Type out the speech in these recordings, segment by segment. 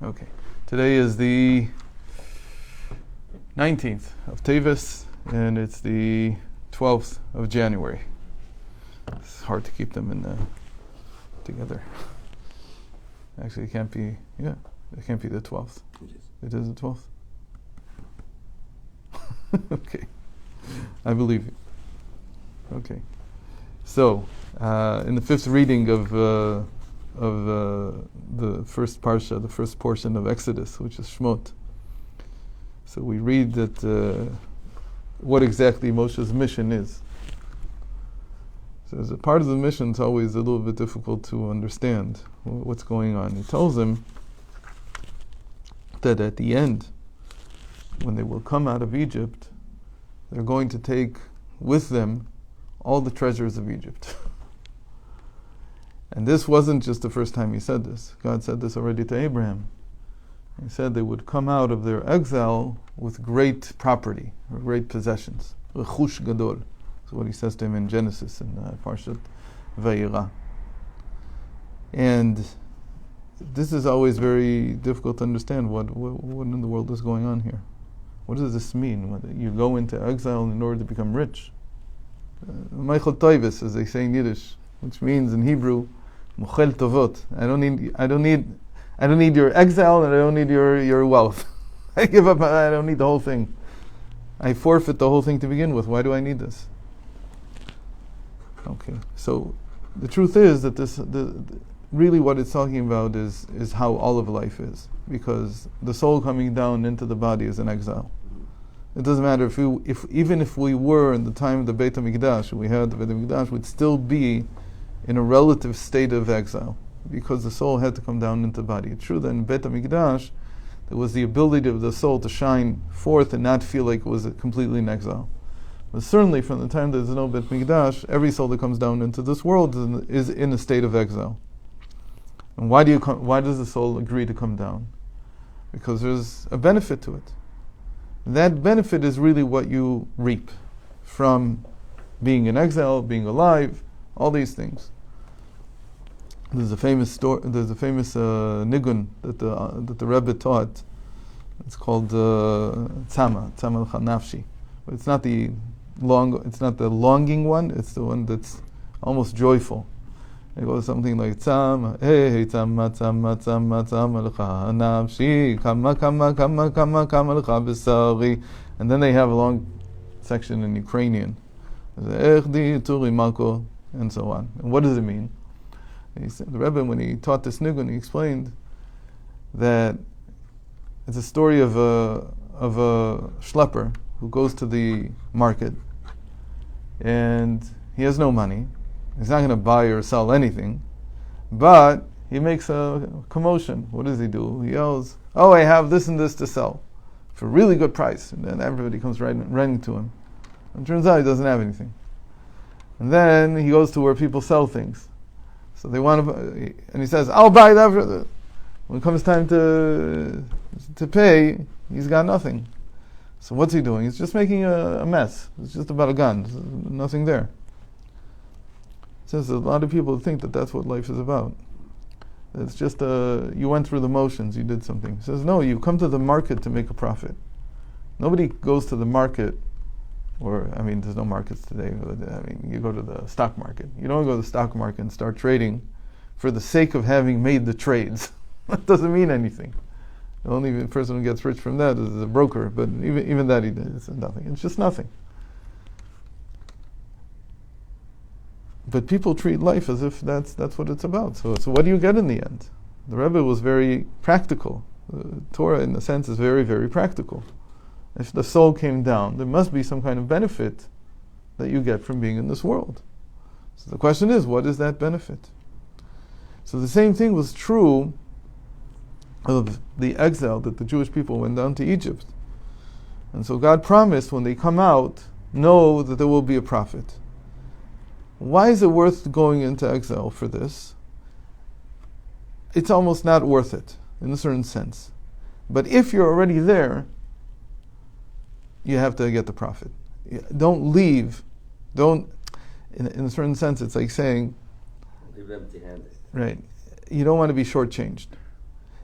Okay. Today is the 19th of Tevis, and it's the 12th of January. It's hard to keep them together. Actually, it can't be the 12th. It is the 12th? Okay. I believe you. Okay. So, in the fifth reading of the first parsha, the first portion of Exodus, which is Shmot. So we read that what exactly Moshe's mission is. So as a part of the mission, it's always a little bit difficult to understand what's going on. He tells them that at the end, when they will come out of Egypt, they're going to take with them all the treasures of Egypt. And this wasn't just the first time he said this. God said this already to Abraham. He said they would come out of their exile with great property, or great possessions. Rechush gadol. That's what he says to him in Genesis, in Parshat Vayera. And this is always very difficult to understand what in the world is going on here. What does this mean? When you go into exile in order to become rich? Michael Toivis, as they say in Yiddish, which means in Hebrew, Mochel Tovot. I don't need your exile, and I don't need your wealth. I give up. I don't need the whole thing. I forfeit the whole thing to begin with. Why do I need this? Okay, so the truth is that really what it's talking about is how all of life is, because the soul coming down into the body is an exile. It doesn't matter even if we were in the time of the Beit HaMikdash, we had the Beit HaMikdash, would still be in a relative state of exile, because the soul had to come down into the body. It's true that in Beit HaMikdash, there was the ability of the soul to shine forth and not feel like it was completely in exile. But certainly from the time there's no Beit HaMikdash, every soul that comes down into this world is in a state of exile. And why does the soul agree to come down? Because there's a benefit to it. That benefit is really what you reap from being in exile, being alive, all these things. There's a famous nigun that the Rebbe taught. It's called Tzama al-Nafshi. But it's not the longing one. It's the one that's almost joyful. It goes something like Tzama, hey Tzama Tzama Tzama Tzama l'cha nafshi, kama kama kama kama kama l'cha b'sari, and then they have a long section in Ukrainian, Echdi Turi Malko, and so on. And what does it mean? He said, the Rebbe, when he taught this nigun, he explained that it's a story of a schlepper who goes to the market and he has no money. He's not going to buy or sell anything, but he makes a commotion. What does he do? He yells, "Oh, I have this and this to sell for a really good price." And then everybody comes running to him. And it turns out he doesn't have anything. And then he goes to where people sell things. So they want to, and he says, "I'll buy that." When it comes time to pay, he's got nothing. So what's he doing? He's just making a mess. It's just about a gun. There's nothing there. Since a lot of people think that that's what life is about. It's just you went through the motions, you did something. He says, no, you come to the market to make a profit. Nobody goes to the market, there's no markets today. You go to the stock market. You don't go to the stock market and start trading for the sake of having made the trades. That doesn't mean anything. The only person who gets rich from that is a broker, but even that it's nothing. It's just nothing. But people treat life as if that's what it's about. So what do you get in the end? The Rebbe was very practical. Torah, in a sense, is very, very practical. If the soul came down, there must be some kind of benefit that you get from being in this world. So the question is, what is that benefit? So the same thing was true of the exile that the Jewish people went down to Egypt. And so God promised, when they come out, know that there will be a profit. Why is it worth going into exile for this? It's almost not worth it, in a certain sense. But if you're already there, you have to get the profit. Don't leave. In a certain sense, it's like saying, leave empty-handed. Right. You don't want to be shortchanged.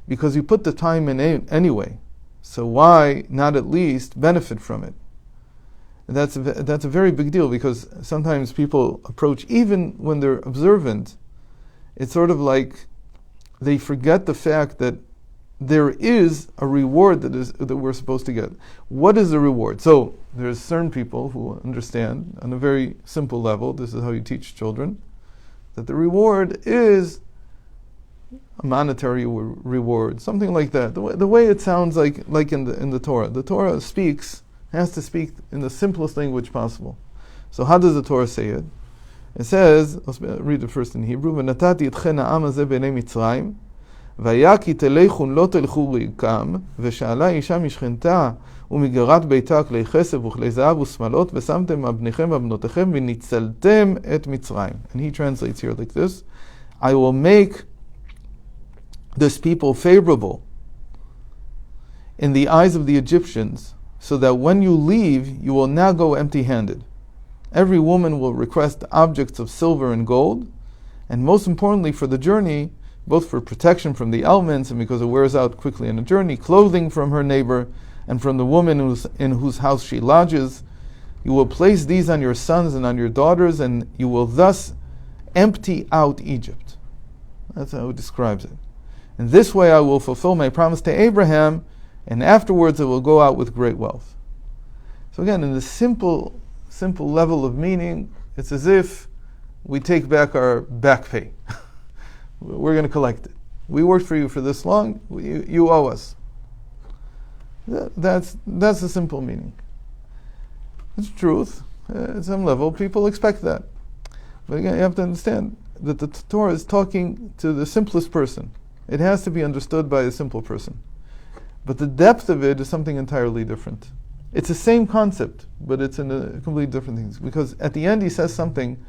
because you put the time in anyway. So why not at least benefit from it? And that's a very big deal, because sometimes people approach, even when they're observant, it's sort of like they forget the fact that there is a reward that we're supposed to get. What is the reward? So there's certain people who understand on a very simple level, this is how you teach children, that the reward is a monetary reward, something like that. The way it sounds like in the Torah. The Torah has to speak in the simplest language possible. So how does the Torah say it? It says, let's read it first in Hebrew, "V'natati etchen ha'am hazeh b'nei Mitzrayim, v'haya ki telechun lo telchu rikam, v'she'ala isha mishchenta u'migarat beita klei chesed u'klei zahav u'smalot, v'samtem abnechem v'abnotechem v'nitzaltem et Mitzrayim." And he translates here like this: I will make this people favorable in the eyes of the Egyptians, so that when you leave, you will not go empty-handed. Every woman will request objects of silver and gold, and most importantly for the journey, both for protection from the elements and because it wears out quickly in a journey, clothing from her neighbor and from the woman in whose house she lodges. You will place these on your sons and on your daughters, and you will thus empty out Egypt. That's how it describes it. In this way I will fulfill my promise to Abraham, and afterwards it will go out with great wealth. So again, in the simple level of meaning, it's as if we take back our back pay. We're going to collect it. We worked for you for this long, you owe us. That's the simple meaning. It's truth. At some level, people expect that. But again, you have to understand that the Torah is talking to the simplest person. It has to be understood by a simple person. But the depth of it is something entirely different. It's the same concept, but it's in a completely different things. Because at the end he says something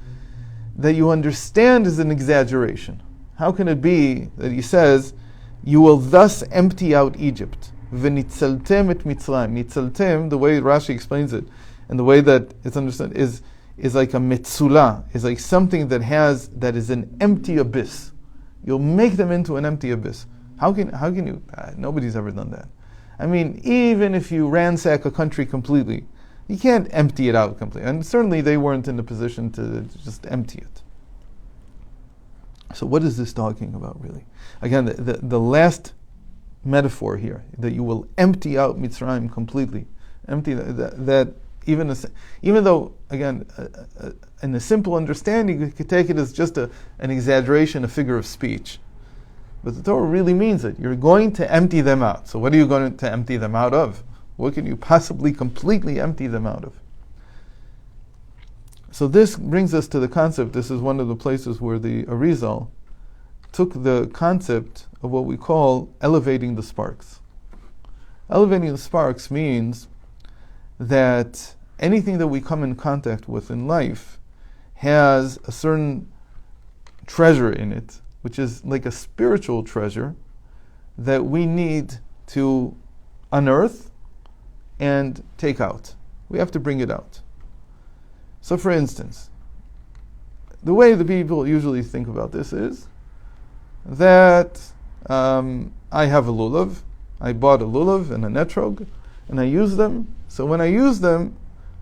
that you understand is an exaggeration. How can it be that he says, you will thus empty out Egypt? V'nitzaltem et Mitzrayim. Nitzaltem, the way Rashi explains it, and the way that it's understood, is like a metzula, is like something that is an empty abyss. You'll make them into an empty abyss. How can you? Nobody's ever done that. I mean, even if you ransack a country completely, you can't empty it out completely. And certainly they weren't in the position to just empty it. So what is this talking about, really? Again, the last metaphor here, that you will empty out Mitzrayim completely. Empty that even though, again, in a simple understanding, you could take it as just an exaggeration, a figure of speech. But the Torah really means it. You're going to empty them out. So what are you going to empty them out of? What can you possibly completely empty them out of? So this brings us to the concept. This is one of the places where the Arizal took the concept of what we call elevating the sparks. Elevating the sparks means that anything that we come in contact with in life has a certain treasure in it, which is like a spiritual treasure that we need to unearth and take out. We have to bring it out. So for instance, the way the people usually think about this is that I have a lulav, I bought a lulav and a netrog, and I use them. So when I use them,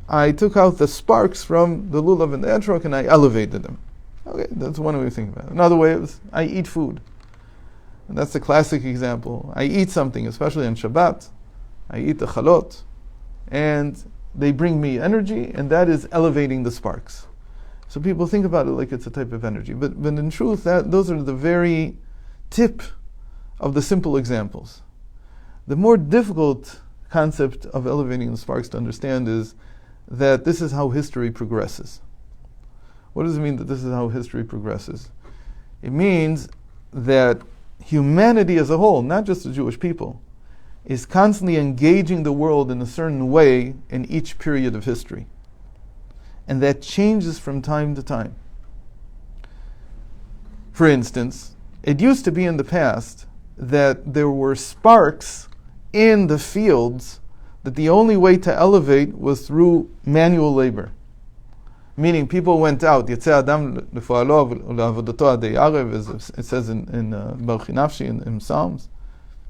I took out the sparks from the lulav and the netrog and I elevated them. Okay, that's one way to think about it. Another way is I eat food. And that's the classic example. I eat something, especially on Shabbat. I eat the chalot, and they bring me energy, and that is elevating the sparks. So people think about it like it's a type of energy. But in truth, those are the very tip of the simple examples. The more difficult concept of elevating the sparks to understand is that this is how history progresses. What does it mean that this is how history progresses? It means that humanity as a whole, not just the Jewish people, is constantly engaging the world in a certain way in each period of history. And that changes from time to time. For instance, it used to be in the past that there were sparks in the fields that the only way to elevate was through manual labor. Meaning people went out, Yetzeh Adam lefoalo u'le'avodato adei arev, as it says in Baruch Nafshi in Psalms.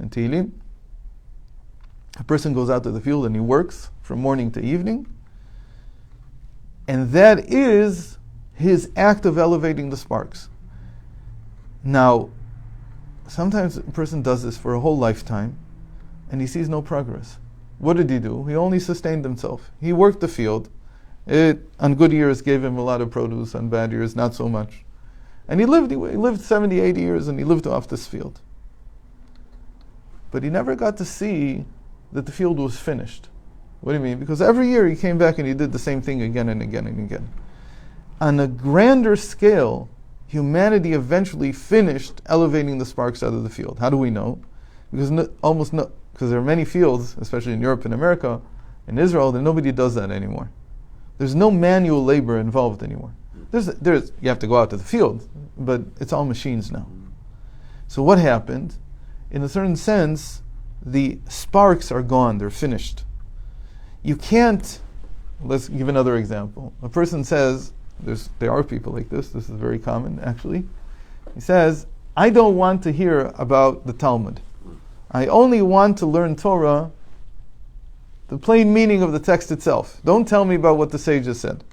in Tehillim. A person goes out to the field and he works from morning to evening, and that is his act of elevating the sparks. Now, sometimes a person does this for a whole lifetime, and he sees no progress. What did he do? He only sustained himself. He worked the field. It, on good years, gave him a lot of produce. On bad years, not so much. And he lived 70, 80 years, and he lived off this field. But he never got to see that the field was finished. What do you mean? Because every year he came back and he did the same thing again and again and again. On a grander scale, humanity eventually finished elevating the sparks out of the field. How do we know? Because because there are many fields, especially in Europe and America, in Israel, that nobody does that anymore. There's no manual labor involved anymore. You have to go out to the field, but it's all machines now. So what happened? In a certain sense, the sparks are gone, they're finished. You can't, let's give another example. A person says, there are people like this is very common actually. He says, I don't want to hear about the Talmud. I only want to learn Torah, the plain meaning of the text itself. Don't tell me about what the sages said.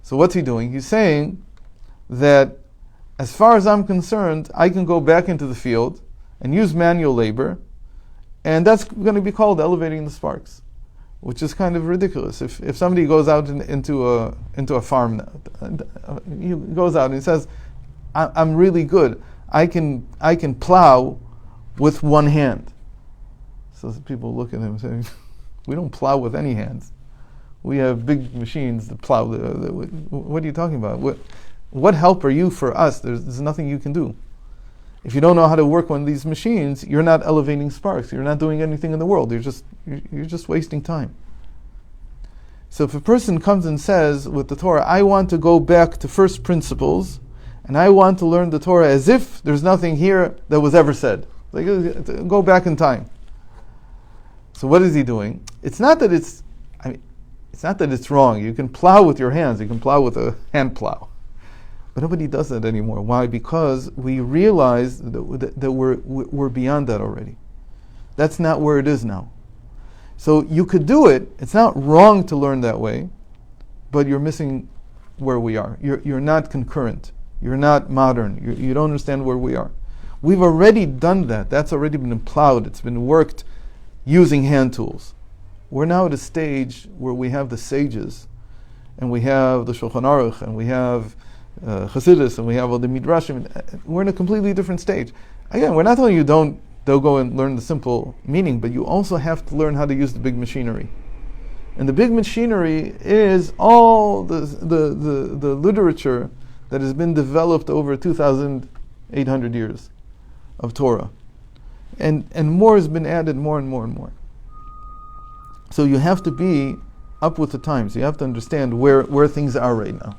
So what's he doing? He's saying that as far as I'm concerned, I can go back into the field and use manual labor, and that's going to be called elevating the sparks, which is kind of ridiculous. If somebody goes out into a farm, he goes out and he says, I'm really good. I can plow with one hand. So people look at him saying, we don't plow with any hands. We have big machines that plow. What are you talking about? What help are you for us? There's nothing you can do. If you don't know how to work one of these machines, you're not elevating sparks. You're not doing anything in the world. You're just wasting time. So if a person comes and says with the Torah, I want to go back to first principles, and I want to learn the Torah as if there's nothing here that was ever said. Like, go back in time. So what is he doing? It's not that it's wrong. You can plow with your hands. You can plow with a hand plow. But nobody does that anymore. Why? Because we realize that we're beyond that already. That's not where it is now. So you could do it. It's not wrong to learn that way, but you're missing where we are. You're not concurrent. You're not modern. You don't understand where we are. We've already done that. That's already been plowed. It's been worked using hand tools. We're now at a stage where we have the sages, and we have the Shulchan Aruch, and we have Chassidus, and we have all the Midrashim. We're in a completely different stage. Again, we're not telling you don't go and learn the simple meaning, but you also have to learn how to use the big machinery. And the big machinery is all the literature that has been developed over 2,800 years of Torah. And more has been added, more and more and more. So you have to be up with the times. You have to understand where things are right now.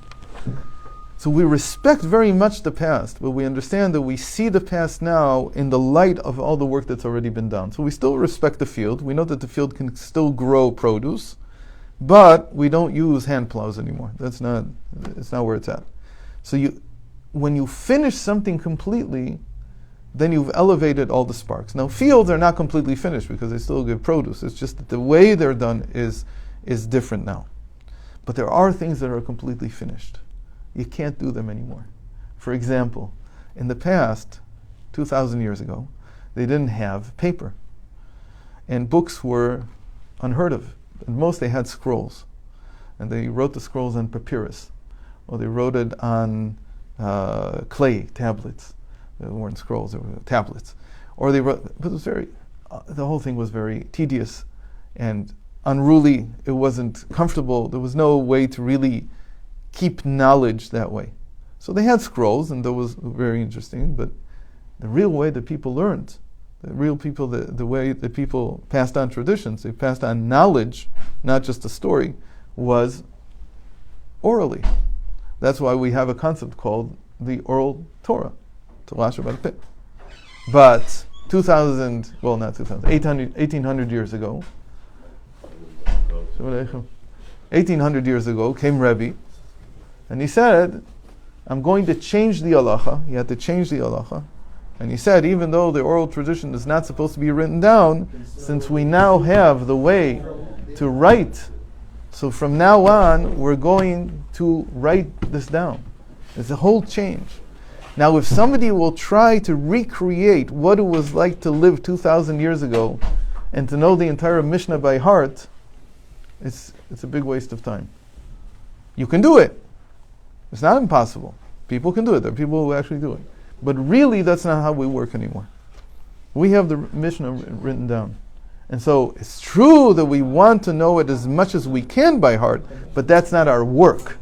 So we respect very much the past, but we understand that we see the past now in the light of all the work that's already been done. So we still respect the field. We know that the field can still grow produce, but we don't use hand plows anymore. It's not where it's at. So when you finish something completely, then you've elevated all the sparks. Now fields are not completely finished because they still give produce. It's just that the way they're done is different now. But there are things that are completely finished. You can't do them anymore. For example, in the past, 2,000 years ago, they didn't have paper. And books were unheard of. At most they had scrolls. And they wrote the scrolls on papyrus. Or they wrote it on clay tablets. They weren't scrolls, they were tablets. Or they wrote, but it was the whole thing was very tedious and unruly. It wasn't comfortable. There was no way to really keep knowledge that way. So they had scrolls, and that was very interesting, but the real way that people learned, the way that people passed on traditions, they passed on knowledge, not just a story, was orally. That's why we have a concept called the oral Torah, Torah Shabbat Peh. But 1800 years ago, 1800 years ago came Rebbe, and he said, I'm going to change the halacha. He had to change the halacha. And he said, even though the oral tradition is not supposed to be written down, since we now have the way to write, so from now on, we're going to write this down. It's a whole change. Now, if somebody will try to recreate what it was like to live 2,000 years ago and to know the entire Mishnah by heart, it's a big waste of time. You can do it. It's not impossible. People can do it. There are people who actually do it. But really, that's not how we work anymore. We have the Mishnah written down. And so it's true that we want to know it as much as we can by heart, but that's not our work.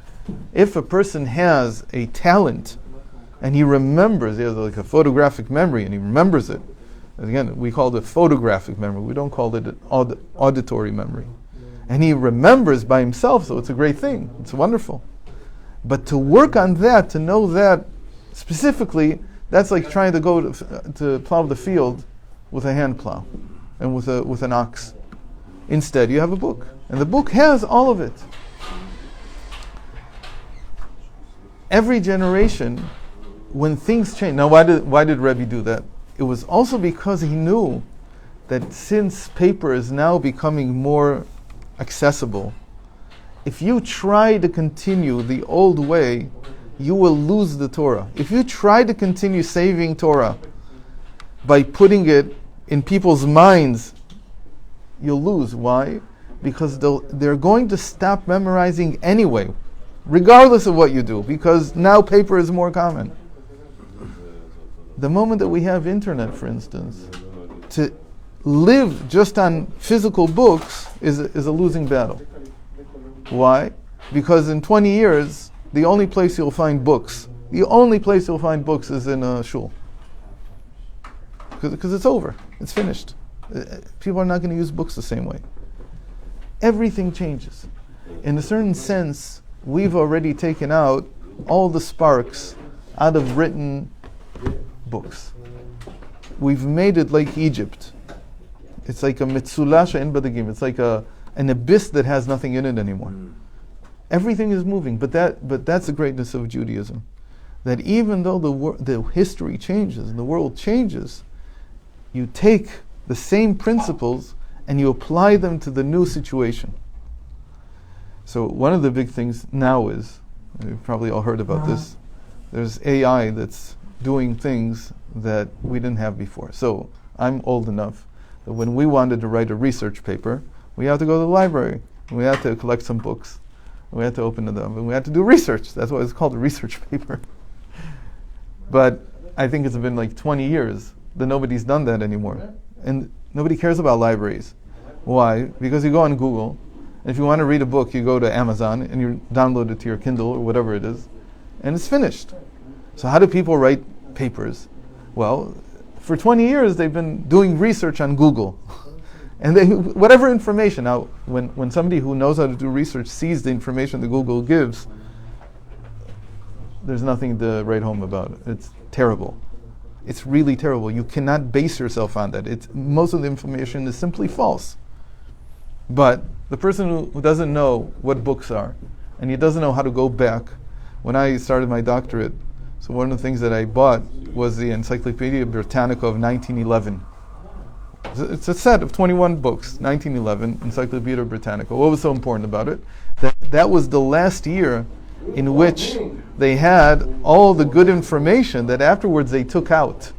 If a person has a talent and he remembers, he has like a photographic memory and he remembers it, again, we call it photographic memory. We don't call it an auditory memory. And he remembers by himself, so it's a great thing. It's wonderful. But to work on that, to know that specifically, that's like trying to go to plow the field with a hand plow and with an ox. Instead, you have a book, and the book has all of it. Every generation, when things change. Now, why did Rebbe do that? It was also because he knew that since paper is now becoming more accessible, if you try to continue the old way, you will lose the Torah. If you try to continue saving Torah by putting it in people's minds, you'll lose. Why? Because they're going to stop memorizing anyway, regardless of what you do, because now paper is more common. The moment that we have internet, for instance, to live just on physical books is a losing battle. Why? Because in 20 years, the only place you'll find books is in a shul. Because it's over. It's finished. People are not going to use books the same way. Everything changes. In a certain sense, we've already taken out all the sparks out of written books. We've made it like Egypt. It's like a mitzula she'en badagim. It's like an abyss that has nothing in it anymore. Everything is moving, but that's the greatness of Judaism. That even though the history changes and the world changes, you take the same principles and you apply them to the new situation. So one of the big things now is, you've probably all heard about this, there's AI that's doing things that we didn't have before. So I'm old enough that when we wanted to write a research paper, we had to go to the library. We had to collect some books. We had to open it up, and we had to do research. That's why it's called a research paper. But I think it's been like 20 years that nobody's done that anymore. And nobody cares about libraries. Why? Because you go on Google, and if you want to read a book, you go to Amazon, and you download it to your Kindle or whatever it is, and it's finished. So how do people write papers? Well, for 20 years, they've been doing research on Google. And whatever information. Now, when somebody who knows how to do research sees the information that Google gives, there's nothing to write home about it. It's terrible. It's really terrible. You cannot base yourself on that. Most of the information is simply false. But the person who doesn't know what books are, and he doesn't know how to go back, when I started my doctorate, so one of the things that I bought was the Encyclopedia Britannica of 1911. It's a set of 21 books, 1911, Encyclopedia Britannica. What was so important about it? That was the last year in which they had all the good information that afterwards they took out,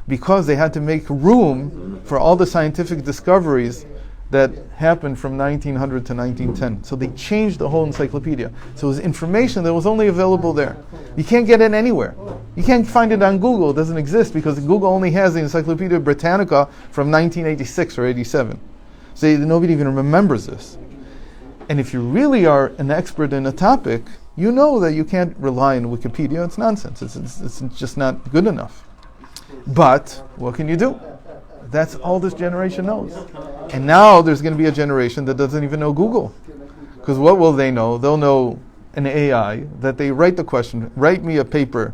because they had to make room for all the scientific discoveries that happened from 1900 to 1910. So they changed the whole encyclopedia. So it was information that was only available there. You can't get it anywhere. You can't find it on Google. It doesn't exist because Google only has the Encyclopedia Britannica from 1986 or 87. So nobody even remembers this. And if you really are an expert in a topic, you know that you can't rely on Wikipedia. It's nonsense. It's just not good enough. But what can you do? That's all this generation knows. And now there's going to be a generation that doesn't even know Google. Because what will they know? They'll know an AI that they write the question, write me a paper,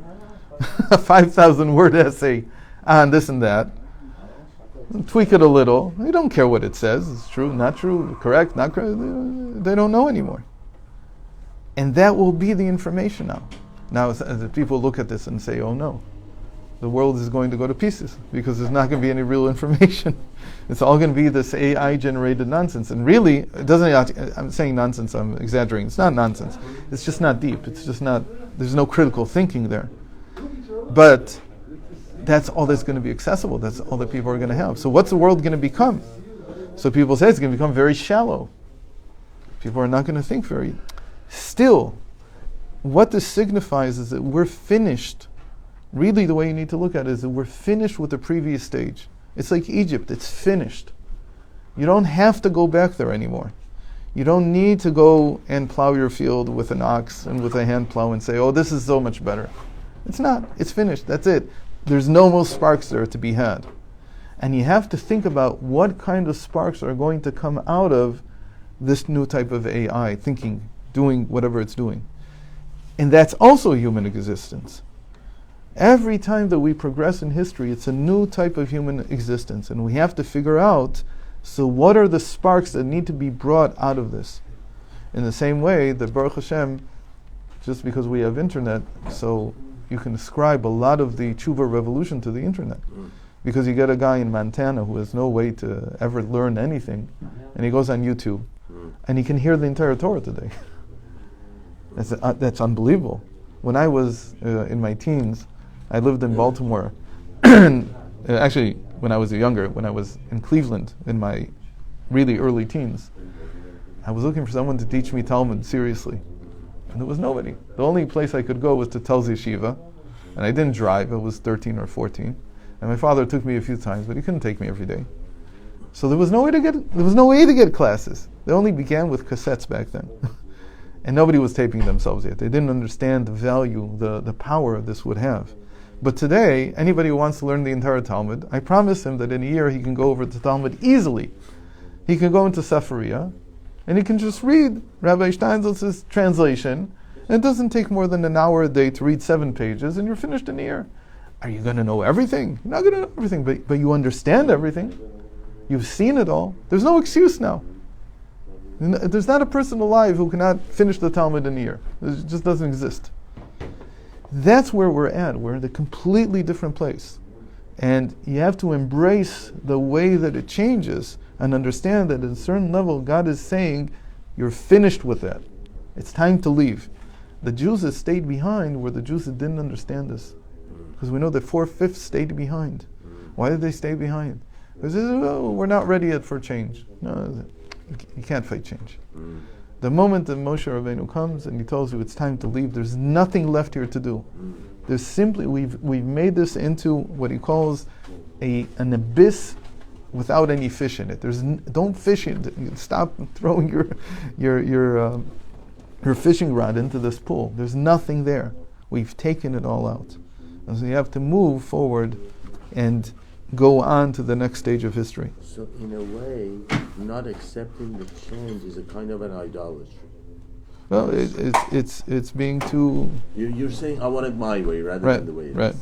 a 5,000 word essay on this and that, tweak it a little. They don't care what it says. It's true, not true, correct, not correct. They don't know anymore. And that will be the information now. Now, as people look at this and say, oh no. the world is going to go to pieces because there's not going to be any real information. It's all going to be this AI-generated nonsense. And really, it doesn't. I'm saying nonsense. I'm exaggerating. It's not nonsense. It's just not deep. It's just not. There's no critical thinking there. But that's all that's going to be accessible. That's all that people are going to have. So what's the world going to become? So people say it's going to become very shallow. People are not going to think very. Still, what this signifies is that we're finished. Really, the way you need to look at it is that we're finished with the previous stage. It's like Egypt. It's finished. You don't have to go back there anymore. You don't need to go and plow your field with an ox and with a hand plow and say, oh, this is so much better. It's not. It's finished. That's it. There's no more sparks there to be had. And you have to think about what kind of sparks are going to come out of this new type of AI, thinking, doing whatever it's doing. And that's also human existence. Every time that we progress in history, it's a new type of human existence. And we have to figure out, so what are the sparks that need to be brought out of this? In the same way that Baruch Hashem, just because we have internet, so you can ascribe a lot of the tshuva revolution to the internet. Because you get a guy in Montana who has no way to ever learn anything, and he goes on YouTube, and he can hear the entire Torah today. That's unbelievable. When I was in my teens, I lived in Baltimore. Actually, when I was younger, when I was in Cleveland in my really early teens, I was looking for someone to teach me Talmud seriously. And there was nobody. The only place I could go was to Telz Yeshiva. And I didn't drive. I was 13 or 14. And my father took me a few times, but he couldn't take me every day. So there was no way to get classes. They only began with cassettes back then. And nobody was taping themselves yet. They didn't understand the value, the power this would have. But today, anybody who wants to learn the entire Talmud, I promise him that in a year he can go over the Talmud easily. He can go into Sefaria, and he can just read Rabbi Steinsaltz's translation. And it doesn't take more than an hour a day to read 7 pages, and you're finished in a year. Are you going to know everything? You're not going to know everything, but you understand everything. You've seen it all. There's no excuse now. There's not a person alive who cannot finish the Talmud in a year. It just doesn't exist. That's where we're at. We're in a completely different place. And you have to embrace the way that it changes and understand that at a certain level, God is saying, you're finished with that. It's time to leave. The Jews that stayed behind were the Jews that didn't understand this. Because we know that 4/5 stayed behind. Why did they stay behind? Because they said, oh, we're not ready yet for change. No, you can't fight change. The moment that Moshe Rabbeinu comes and he tells you it's time to leave, there's nothing left here to do. There's simply, we've made this into what he calls an abyss without any fish in it. Don't fish in it. Stop throwing your fishing rod into this pool. There's nothing there. We've taken it all out. And so you have to move forward and go on to the next stage of history. So in a way, not accepting the change is a kind of an idolatry. Well, it's being too... You're saying, I want it my way rather than the way it is. Right.